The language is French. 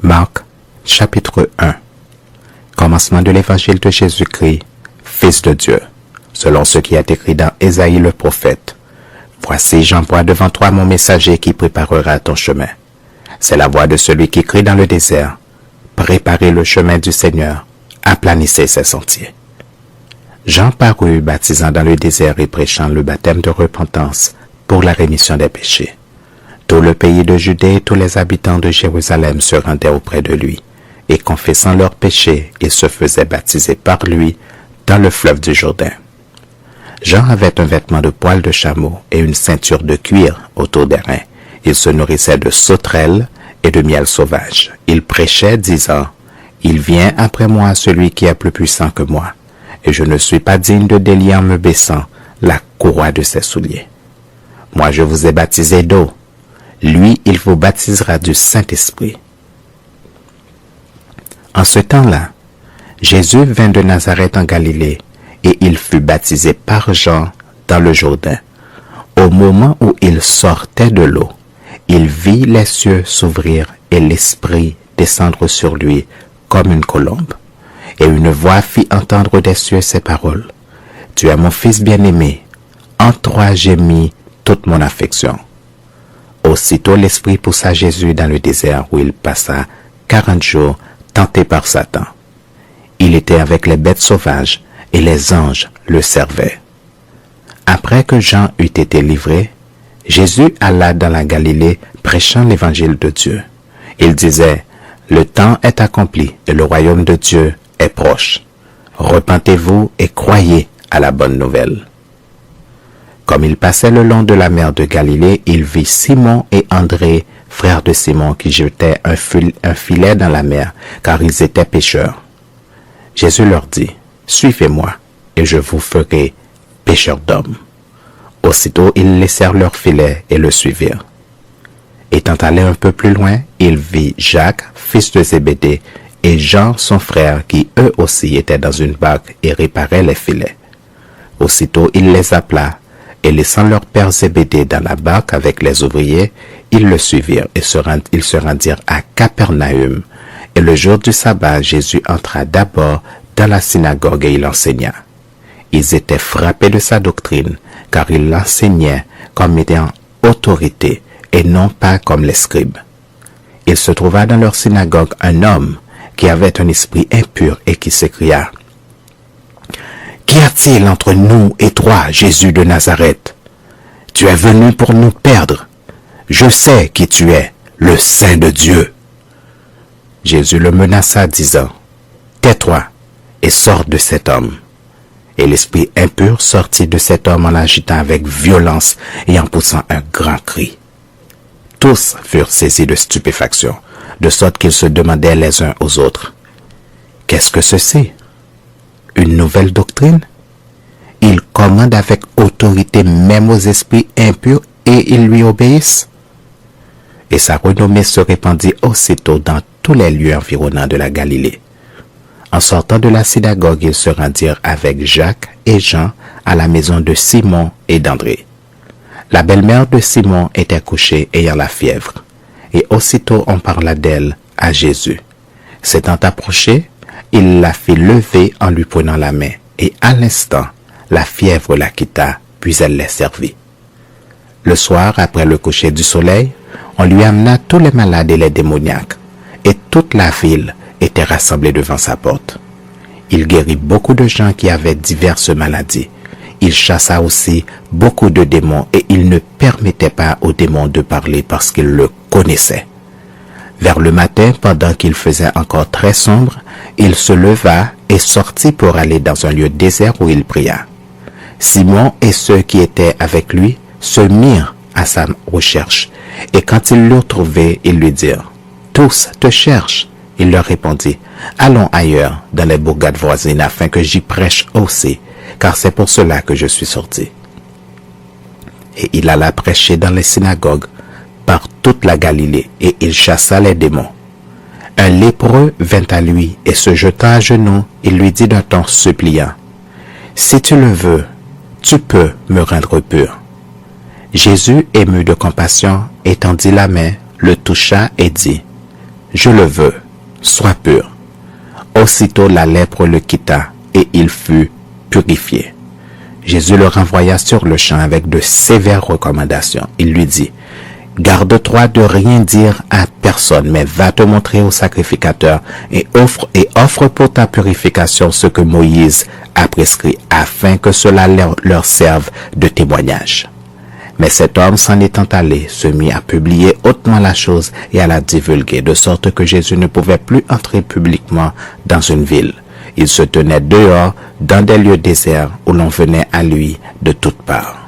Marc, chapitre 1. Commencement de l'évangile de Jésus-Christ, Fils de Dieu, selon ce qui est écrit dans Ésaïe le prophète. Voici, j'envoie devant toi mon messager qui préparera ton chemin. C'est la voix de celui qui crie dans le désert. Préparez le chemin du Seigneur, aplanissez ses sentiers. Jean parut baptisant dans le désert et prêchant le baptême de repentance pour la rémission des péchés. Tout le pays de Judée et tous les habitants de Jérusalem se rendaient auprès de lui, et confessant leurs péchés, ils se faisaient baptiser par lui dans le fleuve du Jourdain. Jean avait un vêtement de poil de chameau et une ceinture de cuir autour des reins. Il se nourrissait de sauterelles et de miel sauvage. Il prêchait, disant, « Il vient après moi celui qui est plus puissant que moi, et je ne suis pas digne de délier en me baissant la courroie de ses souliers. Moi je vous ai baptisé d'eau, lui il vous baptisera du Saint-Esprit. » En ce temps-là, Jésus vint de Nazareth en Galilée, et il fut baptisé par Jean dans le Jourdain. Au moment où il sortait de l'eau, il vit les cieux s'ouvrir et l'Esprit descendre sur lui comme une colombe. Et une voix fit entendre des cieux ces paroles. « Tu es mon Fils bien-aimé, en toi j'ai mis toute mon affection. » Aussitôt l'Esprit poussa Jésus dans le désert où il passa 40 jours tenté par Satan. Il était avec les bêtes sauvages et les anges le servaient. Après que Jean eut été livré, Jésus alla dans la Galilée prêchant l'évangile de Dieu. Il disait, « Le temps est accompli et le royaume de Dieu est proche. Repentez-vous et croyez à la bonne nouvelle. » Comme il passait le long de la mer de Galilée, il vit Simon et André, frères de Simon, qui jetaient un filet dans la mer, car ils étaient pêcheurs. Jésus leur dit, « Suivez-moi, et je vous ferai pêcheurs d'hommes. » Aussitôt, ils laissèrent leur filet et le suivirent. Étant allé un peu plus loin, il vit Jacques, fils de Zébédée, et Jean, son frère, qui eux aussi étaient dans une barque et réparaient les filets. Aussitôt, il les appela, et laissant leur père Zébédée dans la barque avec les ouvriers, ils le suivirent et ils se rendirent à Capernaüm. Et le jour du sabbat, Jésus entra d'abord dans la synagogue et il enseigna. Ils étaient frappés de sa doctrine, car il l'enseignait comme étant autorité et non pas comme les scribes. Il se trouva dans leur synagogue un homme qui avait un esprit impur et qui s'écria, « Qu'y a-t-il entre nous et toi, Jésus de Nazareth? Tu es venu pour nous perdre. Je sais qui tu es, le Saint de Dieu. » Jésus le menaça, disant, « Tais-toi et sors de cet homme. » Et l'esprit impur sortit de cet homme en l'agitant avec violence et en poussant un grand cri. Tous furent saisis de stupéfaction, de sorte qu'ils se demandaient les uns aux autres, « Qu'est-ce que ceci? Une nouvelle doctrine? Il commande avec autorité même aux esprits impurs et ils lui obéissent. » Et sa renommée se répandit aussitôt dans tous les lieux environnants de la Galilée. En sortant de la synagogue, ils se rendirent avec Jacques et Jean à la maison de Simon et d'André. La belle-mère de Simon était couchée ayant la fièvre, et aussitôt on parla d'elle à Jésus. S'étant approché, il la fit lever en lui prenant la main, et à l'instant, la fièvre la quitta, puis elle les servit. Le soir, après le coucher du soleil, on lui amena tous les malades et les démoniaques, et toute la ville était rassemblée devant sa porte. Il guérit beaucoup de gens qui avaient diverses maladies. Il chassa aussi beaucoup de démons, et il ne permettait pas aux démons de parler parce qu'ils le connaissaient. Vers le matin, pendant qu'il faisait encore très sombre, il se leva et sortit pour aller dans un lieu désert où il pria. Simon et ceux qui étaient avec lui se mirent à sa recherche, et quand ils l'eurent trouvé, ils lui dirent, « Tous te cherchent. » Il leur répondit, « Allons ailleurs, dans les bourgades voisines, afin que j'y prêche aussi, car c'est pour cela que je suis sorti. » Et il alla prêcher dans les synagogues, par toute la Galilée, et il chassa les démons. Un lépreux vint à lui, et se jetant à genoux, il lui dit d'un ton suppliant, « Si tu le veux, tu peux me rendre pur. » Jésus, ému de compassion, étendit la main, le toucha et dit, « je le veux, sois pur. Aussitôt la lèpre le quitta et il fut purifié. Jésus le renvoya sur le champ avec de sévères recommandations. Il lui dit, garde-toi de rien dire à personne, mais va te montrer au sacrificateur et offre pour ta purification ce que Moïse a prescrit, afin que cela leur serve de témoignage. Mais cet homme, s'en étant allé, se mit à publier hautement la chose et à la divulguer, de sorte que Jésus ne pouvait plus entrer publiquement dans une ville. Il se tenait dehors, dans des lieux déserts où l'on venait à lui de toutes parts.